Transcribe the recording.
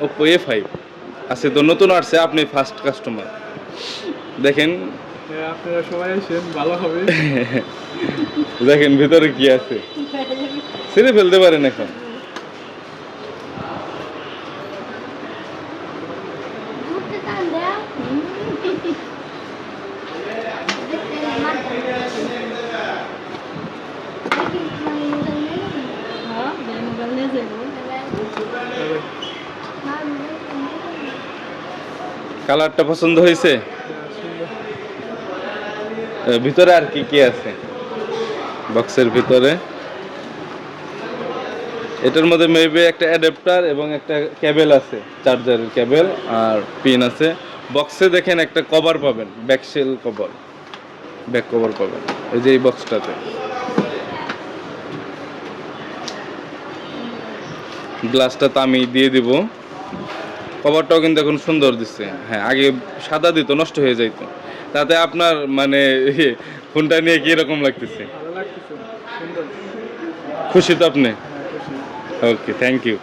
Oppo A5 আছে তো, নতুন আসছে, আপনি ফার্স্ট কাস্টমার। দেখেন আপনারা সবাই আসেন, ভালো হবে। দেখেন ভিতরে কি আছে, ছিঁড়ে ফেলতে পারেন এখন। কালারটা পছন্দ হয়েছে? ভিতরে আর কি কি আছে বক্সের ভিতরে? এটার মধ্যে মেবি একটা অ্যাডাপ্টার এবং একটা কেবল আছে, চার্জারের কেবল আর পিন আছে। বক্সে দেখেন একটা কভার পাবেন, ব্যাকশেল কভার, ব্যাক কভার পাবেন এই যে এই বক্সটাতে। গ্লাসটা তো আমি দিয়ে দিব। কভারটাও কিন্তু এখন সুন্দর দিচ্ছে। হ্যাঁ, আগে সাদা দিত, নষ্ট হয়ে যাইত। তাতে আপনার মানে ফোনটা নিয়ে কি রকম লাগতেছে? ভালো লাগতেছে, সুন্দর। খুশি তো আপনি? হ্যাঁ, খুশি। ওকে, থ্যাংক ইউ।